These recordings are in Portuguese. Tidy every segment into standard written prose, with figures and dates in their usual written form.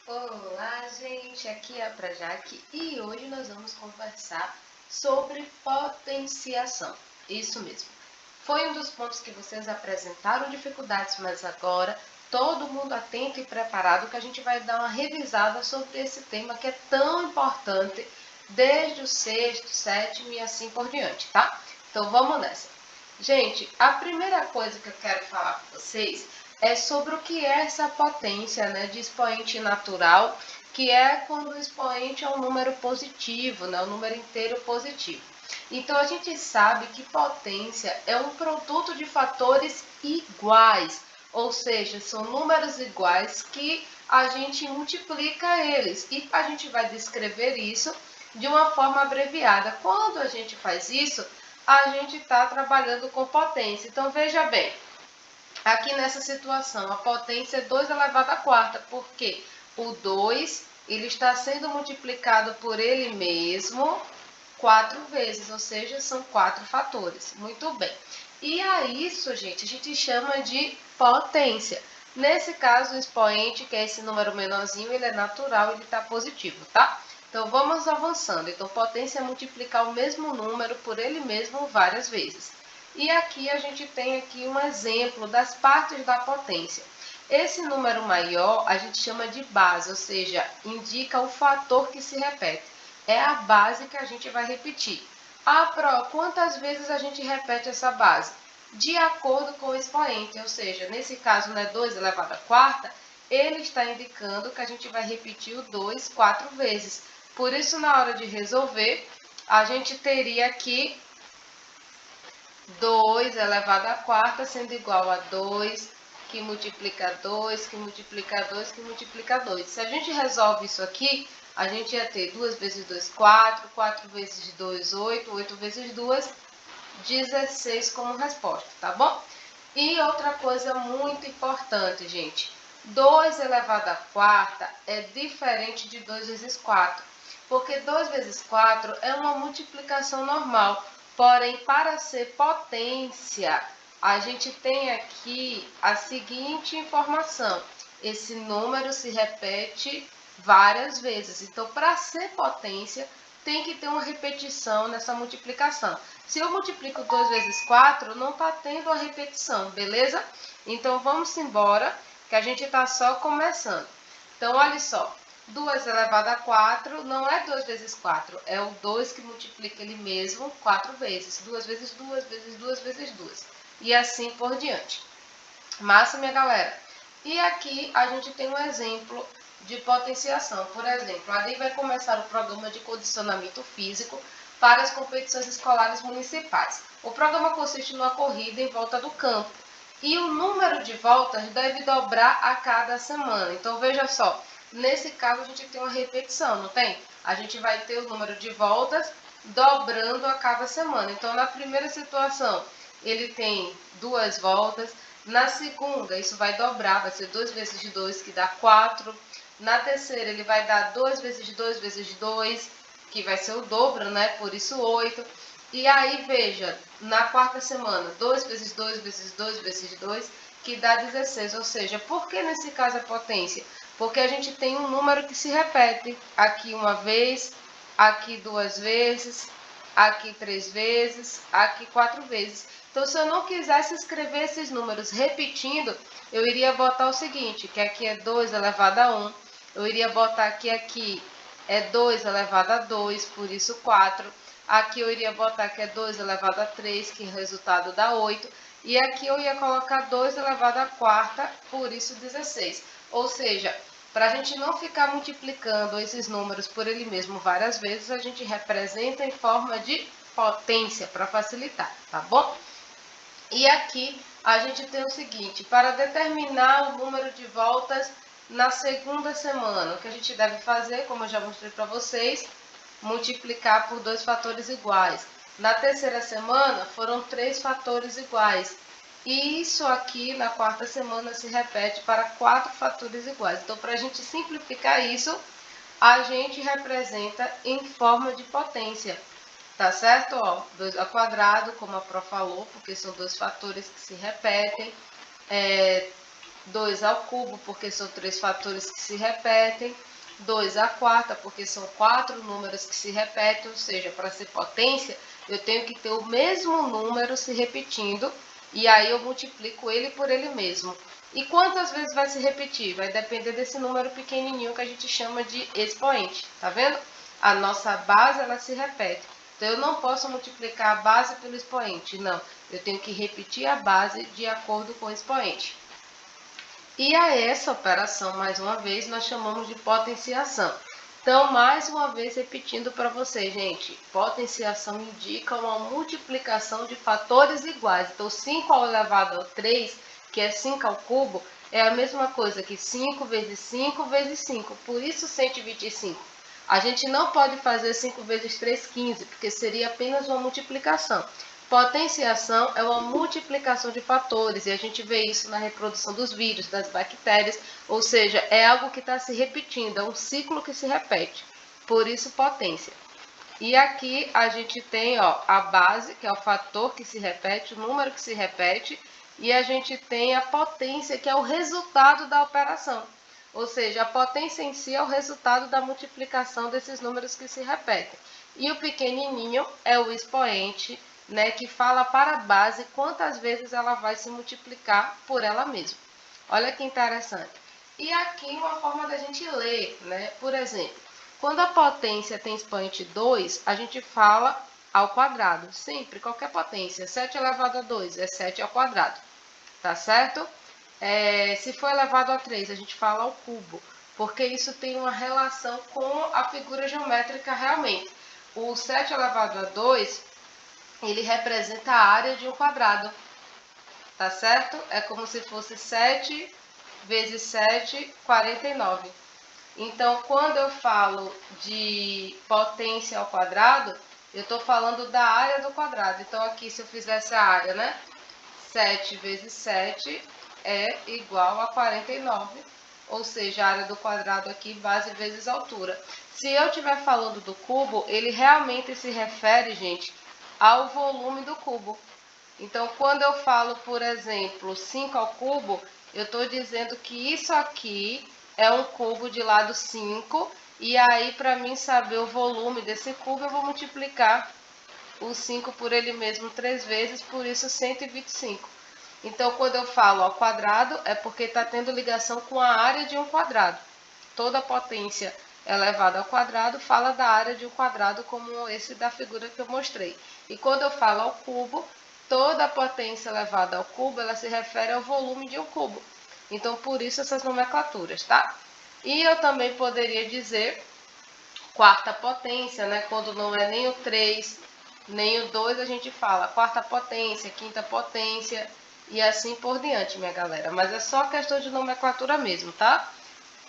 Olá, gente, aqui é a Prajaque e hoje nós vamos conversar sobre potenciação. Isso mesmo. Foi um dos pontos que vocês apresentaram dificuldades, mas agora todo mundo atento e preparado que a gente vai dar uma revisada sobre esse tema que é tão importante desde o sexto, sétimo e assim por diante, tá? Então vamos nessa. Gente, a primeira coisa que eu quero falar com vocês é sobre o que é essa potência, né, de expoente natural, que é quando o expoente é um número positivo, né, um número inteiro positivo. Então a gente sabe que potência é um produto de fatores iguais, ou seja, são números iguais que a gente multiplica eles e a gente vai descrever isso de uma forma abreviada. Quando a gente faz isso, a gente está trabalhando com potência. Então veja bem, aqui nessa situação, a potência é 2 elevado à quarta, porque o 2 ele está sendo multiplicado por ele mesmo 4 vezes, ou seja, são 4 fatores. Muito bem. E a isso, gente, a gente chama de potência. Nesse caso, o expoente, que é esse número menorzinho, ele é natural, ele está positivo, tá? Então, vamos avançando. Então, potência é multiplicar o mesmo número por ele mesmo várias vezes. E aqui a gente tem aqui um exemplo das partes da potência. Esse número maior a gente chama de base, ou seja, indica o fator que se repete. É a base que a gente vai repetir. Quantas vezes a gente repete essa base? De acordo com o expoente, ou seja, nesse caso, né, 2 elevado à quarta, ele está indicando que a gente vai repetir o 2 4 vezes. Por isso, na hora de resolver, a gente teria aqui 2 elevado à quarta sendo igual a 2, que multiplica 2, que multiplica 2, que multiplica 2. Se a gente resolve isso aqui, a gente ia ter 2 vezes 2, 4, 4 vezes 2, 8, 8 vezes 2, 16 como resposta, tá bom? E outra coisa muito importante, gente, 2 elevado à quarta é diferente de 2 vezes 4, porque 2 vezes 4 é uma multiplicação normal, porém, para ser potência, a gente tem aqui a seguinte informação: esse número se repete várias vezes, então, para ser potência, tem que ter uma repetição nessa multiplicação. Se eu multiplico 2 vezes 4, não está tendo a repetição, beleza? Então, vamos embora, que a gente está só começando. Então, olha só, 2 elevado a 4 não é 2 vezes 4, é o 2 que multiplica ele mesmo 4 vezes. 2 vezes 2 vezes 2 vezes 2. E assim por diante. Massa, minha galera? E aqui a gente tem um exemplo de potenciação. Por exemplo, ali vai começar o programa de condicionamento físico para as competições escolares municipais. O programa consiste numa corrida em volta do campo e o número de voltas deve dobrar a cada semana. Então veja só, nesse caso a gente tem uma repetição, não tem? A gente vai ter o número de voltas dobrando a cada semana. Então na primeira situação ele tem 2 voltas, na segunda isso vai dobrar, vai ser 2 vezes 2 que dá 4. Na terceira ele vai dar 2 vezes 2 vezes 2, que vai ser o dobro, né? Por isso 8. E aí, veja, na quarta semana, 2 vezes 2 vezes 2 vezes 2, que dá 16. Ou seja, por que nesse caso a potência? Porque a gente tem um número que se repete. Aqui uma vez, aqui 2 vezes, aqui 3 vezes, aqui 4 vezes. Então, se eu não quisesse escrever esses números repetindo, eu iria botar o seguinte, que aqui é 2 elevado a 1. Eu iria botar que aqui é 2 elevado a 2, por isso 4. Aqui eu iria botar que é 2 elevado a 3, que o resultado dá 8. E aqui eu ia colocar 2 elevado a quarta, por isso 16. Ou seja, para a gente não ficar multiplicando esses números por ele mesmo várias vezes, a gente representa em forma de potência para facilitar, tá bom? E aqui a gente tem o seguinte: para determinar o número de voltas na segunda semana, o que a gente deve fazer, como eu já mostrei para vocês, multiplicar por 2 fatores iguais. Na terceira semana foram 3 fatores iguais. E isso aqui na quarta semana se repete para 4 fatores iguais. Então, para a gente simplificar isso, a gente representa em forma de potência. Tá certo? Ó, 2 ao quadrado, como a Pro falou, porque são 2 fatores que se repetem. 2 ao cubo, porque são 3 fatores que se repetem, 2 à quarta, porque são 4 números que se repetem, ou seja, para ser potência, eu tenho que ter o mesmo número se repetindo, e aí eu multiplico ele por ele mesmo. E quantas vezes vai se repetir? Vai depender desse número pequenininho que a gente chama de expoente, tá vendo? A nossa base, ela se repete. Então, eu não posso multiplicar a base pelo expoente, não. Eu tenho que repetir a base de acordo com o expoente. E a essa operação, mais uma vez, nós chamamos de potenciação. Então, mais uma vez, repetindo para vocês, gente, potenciação indica uma multiplicação de fatores iguais. Então, 5 ao elevado ao 3, que é 5 ao cubo, é a mesma coisa que 5 vezes 5 vezes 5, por isso 125. A gente não pode fazer 5 vezes 3, 15, porque seria apenas uma multiplicação. Potenciação é uma multiplicação de fatores, e a gente vê isso na reprodução dos vírus, das bactérias, ou seja, é algo que está se repetindo, é um ciclo que se repete, por isso potência. E aqui a gente tem a base, que é o fator que se repete, o número que se repete, e a gente tem a potência, que é o resultado da operação. Ou seja, a potência em si é o resultado da multiplicação desses números que se repetem. E o pequenininho é o expoente, né, que fala para a base quantas vezes ela vai se multiplicar por ela mesma. Olha que interessante. E aqui uma forma da gente ler, né? Por exemplo, quando a potência tem expoente 2, a gente fala ao quadrado. Sempre, qualquer potência. 7 elevado a 2 é 7 ao quadrado. Tá certo? Se for elevado a 3, a gente fala ao cubo. Porque isso tem uma relação com a figura geométrica realmente. O 7 elevado a 2, ele representa a área de um quadrado. Tá certo? É como se fosse 7 vezes 7, 49. Então, quando eu falo de potência ao quadrado, eu estou falando da área do quadrado. Então, aqui, se eu fizesse a área, né? 7 vezes 7 é igual a 49. Ou seja, a área do quadrado aqui, base vezes altura. Se eu estiver falando do cubo, ele realmente se refere, gente, ao volume do cubo. Então, quando eu falo, por exemplo, 5 ao cubo, eu estou dizendo que isso aqui é um cubo de lado 5. E aí, para mim saber o volume desse cubo, eu vou multiplicar o 5 por ele mesmo 3 vezes, por isso 125. Então, quando eu falo ao quadrado, é porque está tendo ligação com a área de um quadrado. Toda potência elevada ao quadrado fala da área de um quadrado, como esse da figura que eu mostrei. E quando eu falo ao cubo, toda a potência elevada ao cubo, ela se refere ao volume de um cubo. Então, por isso essas nomenclaturas, tá? E eu também poderia dizer quarta potência, né? Quando não é nem o 3, nem o 2, a gente fala quarta potência, quinta potência e assim por diante, minha galera. Mas é só questão de nomenclatura mesmo, tá?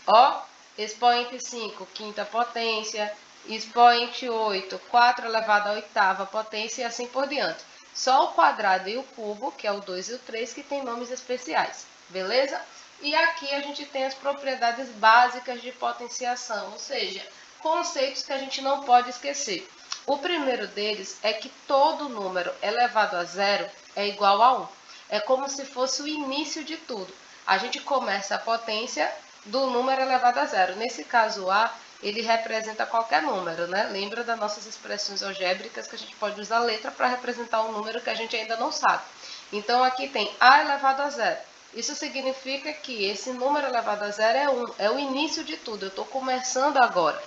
Ó, expoente 5, quinta potência, expoente 8, 4 elevado à oitava potência e assim por diante. Só o quadrado e o cubo, que é o 2 e o 3, que tem nomes especiais, beleza? E aqui a gente tem as propriedades básicas de potenciação, ou seja, conceitos que a gente não pode esquecer. O primeiro deles é que todo número elevado a zero é igual a 1. É como se fosse o início de tudo. A gente começa a potência do número elevado a zero. Nesse caso A, ele representa qualquer número, né? Lembra das nossas expressões algébricas que a gente pode usar letra para representar um número que a gente ainda não sabe. Então, aqui tem A elevado a zero. Isso significa que esse número elevado a zero é 1, é o início de tudo, eu estou começando agora.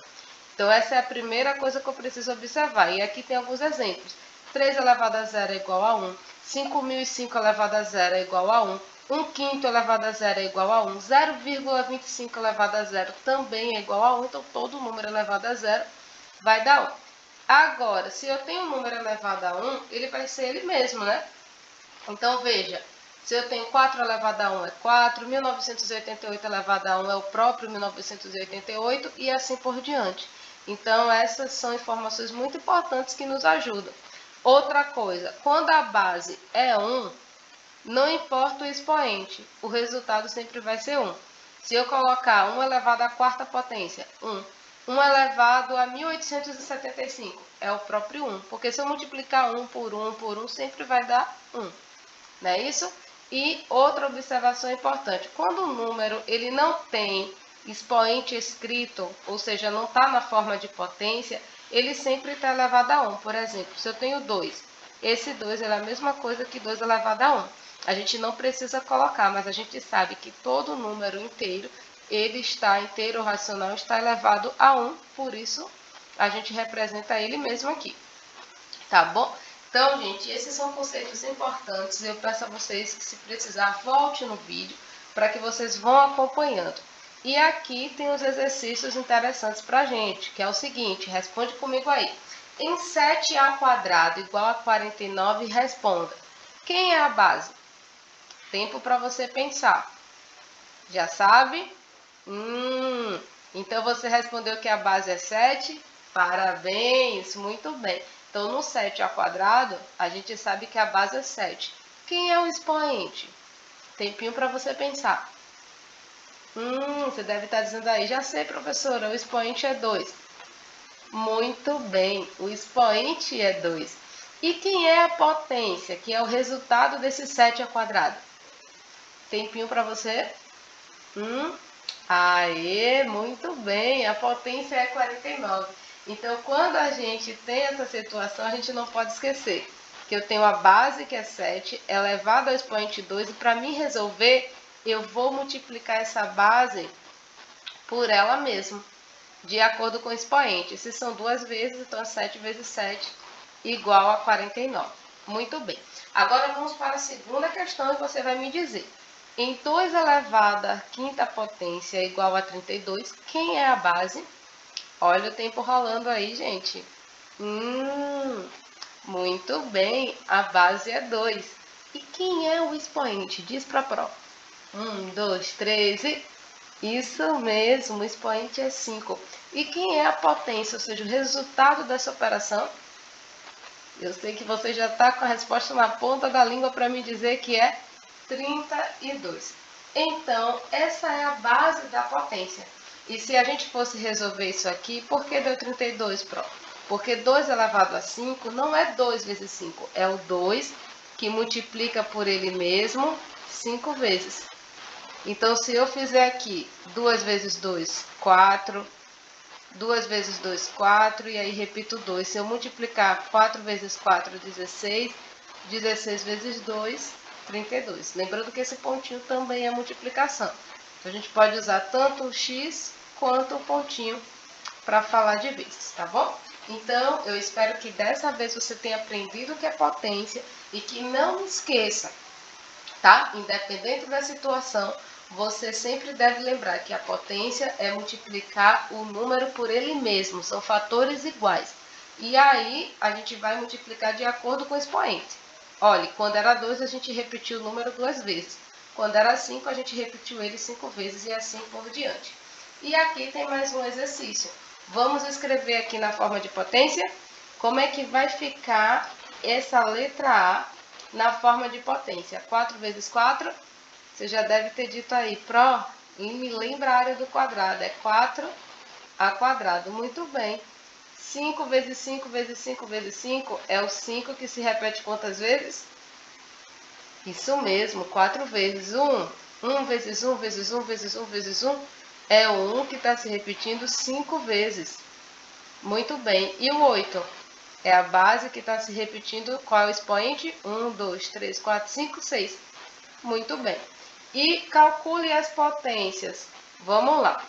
Então, essa é a primeira coisa que eu preciso observar. E aqui tem alguns exemplos. 3 elevado a zero é igual a 1, 5.005 elevado a zero é igual a 1, 1 quinto elevado a zero é igual a 1, 0,25 elevado a zero também é igual a 1, então todo número elevado a zero vai dar 1. Agora, se eu tenho um número elevado a 1, ele vai ser ele mesmo, né? Então, veja, se eu tenho 4 elevado a 1 é 4, 1988 elevado a 1 é o próprio 1988 e assim por diante. Então, essas são informações muito importantes que nos ajudam. Outra coisa, quando a base é 1, não importa o expoente, o resultado sempre vai ser 1. Se eu colocar 1 elevado à quarta potência, 1. 1 elevado a 1875, é o próprio 1. Porque se eu multiplicar 1 por 1 por 1, sempre vai dar 1. Não é isso? E outra observação importante, quando o número ele não tem expoente escrito, ou seja, não está na forma de potência, ele sempre está elevado a 1. Por exemplo, se eu tenho 2, esse 2 é a mesma coisa que 2 elevado a 1. A gente não precisa colocar, mas a gente sabe que todo número inteiro, ele está inteiro ou racional, está elevado a 1, por isso a gente representa ele mesmo aqui. Tá bom? Então, gente, esses são conceitos importantes. Eu peço a vocês que, se precisar, volte no vídeo para que vocês vão acompanhando. E aqui tem os exercícios interessantes para a gente, que é o seguinte, responde comigo aí. Em 7a² igual a 49, responda. Quem é a base? Tempo para você pensar. Já sabe? Então você respondeu que a base é 7. Parabéns, muito bem. Então, no 7a², a gente sabe que a base é 7. Quem é o expoente? Tempinho para você pensar. Você deve estar dizendo aí, já sei, professora, o expoente é 2. Muito bem, o expoente é 2. E quem é a potência, que é o resultado desse 7a²? Tempinho para você. Aê, muito bem, a potência é 49. Então, quando a gente tem essa situação, a gente não pode esquecer que eu tenho a base, que é 7, elevado ao expoente 2, e para mim resolver, eu vou multiplicar essa base por ela mesma, de acordo com o expoente. Se são 2 vezes, então é 7 vezes 7 igual a 49. Muito bem. Agora vamos para a segunda questão e você vai me dizer. Em 2 elevado à quinta potência igual a 32, quem é a base? Olha o tempo rolando aí, gente. Muito bem, a base é 2. E quem é o expoente? Diz para a prova. 1, 2, 3 e... Isso mesmo, o expoente é 5. E quem é a potência, ou seja, o resultado dessa operação? Eu sei que você já está com a resposta na ponta da língua para me dizer que é 32. Então, essa é a base da potência. E se a gente fosse resolver isso aqui, por que deu 32, Pro? Porque 2 elevado a 5 não é 2 vezes 5, é o 2 que multiplica por ele mesmo 5 vezes. Então, se eu fizer aqui 2 vezes 2, 4, 2 vezes 2, 4, e aí repito 2. Se eu multiplicar 4 vezes 4, 16, 16 vezes 2, 32. Lembrando que esse pontinho também é multiplicação. Então, a gente pode usar tanto o x quanto o pontinho para falar de vezes, tá bom? Então, eu espero que dessa vez você tenha aprendido o que é potência e que não esqueça, tá? Independente da situação, você sempre deve lembrar que a potência é multiplicar o número por ele mesmo, são fatores iguais. E aí, a gente vai multiplicar de acordo com o expoente. Olha, quando era 2, a gente repetiu o número 2 vezes. Quando era 5, a gente repetiu ele 5 vezes e assim por diante. E aqui tem mais um exercício. Vamos escrever aqui na forma de potência como é que vai ficar essa letra A na forma de potência. 4 vezes 4, você já deve ter dito aí, Pro, me lembra a área do quadrado, é 4a². Muito bem. 5 vezes 5 vezes 5 vezes 5 é o 5 que se repete quantas vezes? Isso mesmo, 4 vezes 1. 1 vezes 1 vezes 1 vezes 1 vezes 1 é o 1 que está se repetindo 5 vezes. Muito bem. E o 8? É a base que está se repetindo. Qual é o expoente? 1, 2, 3, 4, 5, 6. Muito bem. E calcule as potências. Vamos lá.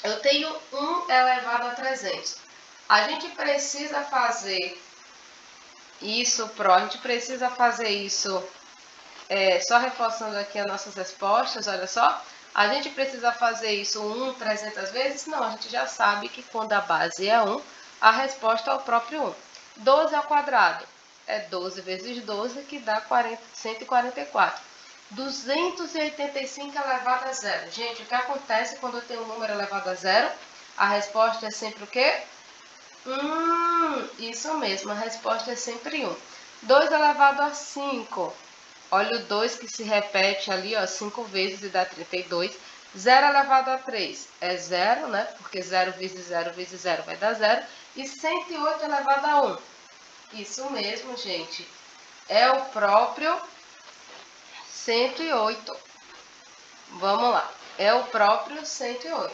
Eu tenho 1 elevado a 300. A gente precisa fazer isso, Pro. A gente precisa fazer isso, só reforçando aqui as nossas respostas, olha só. A gente precisa fazer isso 300 vezes? Não, a gente já sabe que quando a base é 1, a resposta é o próprio 1. 12² é 12 vezes 12, que dá 144. 285 elevado a 0. Gente, o que acontece quando eu tenho um número elevado a 0? A resposta é sempre o quê? Isso mesmo, a resposta é sempre 1. 2 elevado a 5. Olha o 2 que se repete ali, ó, 5 vezes e dá 32. 0 elevado a 3 é 0, né? Porque 0 vezes 0 vezes 0 vai dar 0. E 108 elevado a 1. Isso mesmo, gente. É o próprio 108. Vamos lá, é o próprio 108,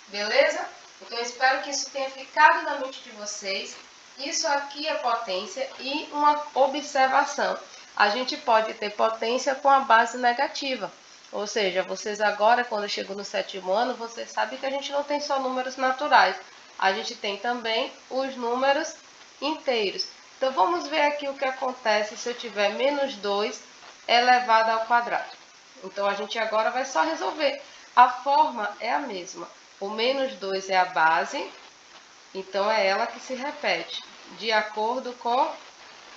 beleza? Então eu espero que isso tenha ficado na mente de vocês. Isso aqui é potência e uma observação. A gente pode ter potência com a base negativa. Ou seja, vocês agora, quando chegam no 7º ano, vocês sabem que a gente não tem só números naturais. A gente tem também os números inteiros. Então vamos ver aqui o que acontece se eu tiver menos 2 elevado ao quadrado. Então a gente agora vai só resolver. A forma é a mesma. O menos 2 é a base, então é ela que se repete, de acordo com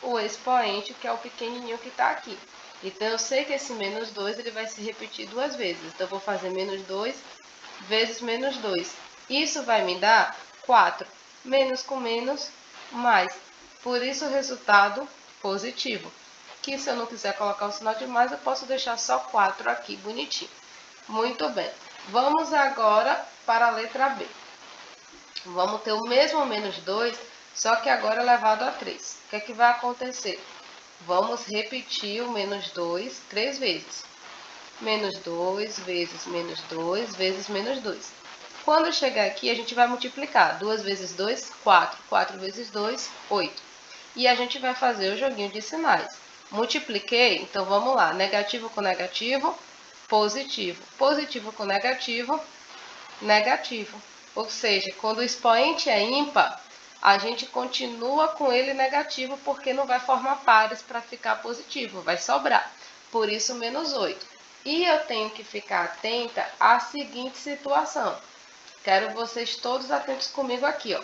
o expoente, que é o pequenininho que está aqui. Então eu sei que esse menos 2 ele vai se repetir 2 vezes. Então eu vou fazer menos 2 vezes menos 2. Isso vai me dar 4. Menos com menos, mais. Por isso o resultado positivo. Que se eu não quiser colocar o sinal de mais, eu posso deixar só 4 aqui, bonitinho. Muito bem. Vamos agora para a letra B. Vamos ter o mesmo menos 2, só que agora elevado a 3. O que é que vai acontecer? Vamos repetir o menos 2 3 vezes. Menos 2 vezes menos 2 vezes menos 2. Quando chegar aqui, a gente vai multiplicar. 2 vezes 2, 4. 4 vezes 2, 8. E a gente vai fazer o joguinho de sinais. Multipliquei, então vamos lá. Negativo com negativo, positivo. Positivo com negativo, negativo. Ou seja, quando o expoente é ímpar, a gente continua com ele negativo, porque não vai formar pares para ficar positivo, vai sobrar. Por isso, menos 8. E eu tenho que ficar atenta à seguinte situação. Quero vocês todos atentos comigo aqui, ó.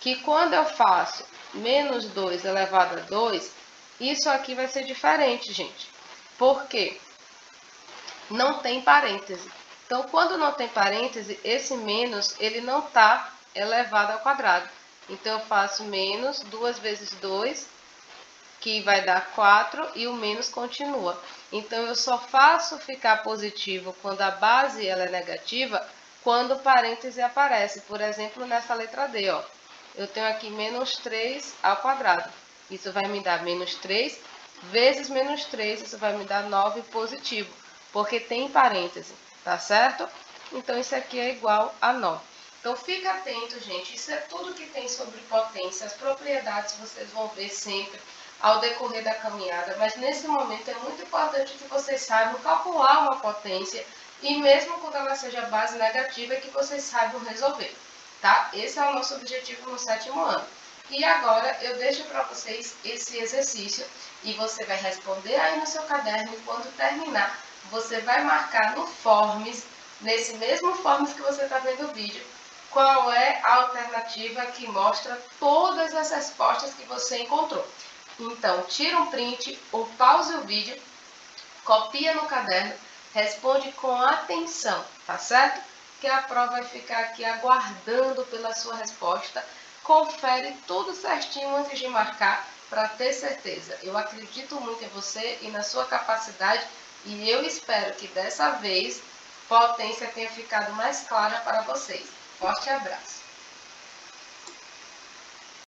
Que quando eu faço menos 2 elevado a 2, isso aqui vai ser diferente, gente. Por quê? Não tem parêntese. Então, quando não tem parêntese, esse menos, ele não está elevado ao quadrado. Então, eu faço menos 2 vezes 2, que vai dar 4, e o menos continua. Então, eu só faço ficar positivo quando a base ela é negativa, quando o parêntese aparece. Por exemplo, nessa letra D, ó. Eu tenho aqui menos 3 ao quadrado. Isso vai me dar menos 3 vezes menos 3, isso vai me dar 9 positivo, porque tem parêntese, tá certo? Então, isso aqui é igual a 9. Então, fica atento, gente. Isso é tudo que tem sobre potência. As propriedades vocês vão ver sempre ao decorrer da caminhada. Mas, nesse momento, é muito importante que vocês saibam calcular uma potência. E mesmo quando ela seja base negativa, que vocês saibam resolver, tá? Esse é o nosso objetivo no 7º ano. E agora eu deixo para vocês esse exercício e você vai responder aí no seu caderno, e quando terminar, você vai marcar no Forms, nesse mesmo Forms que você está vendo o vídeo, qual é a alternativa que mostra todas as respostas que você encontrou. Então, tira um print ou pause o vídeo, copia no caderno, responde com atenção, tá certo? Que a prova vai ficar aqui aguardando pela sua resposta. Confere tudo certinho antes de marcar, para ter certeza. Eu acredito muito em você e na sua capacidade, e eu espero que dessa vez potência tenha ficado mais clara para vocês. Forte abraço!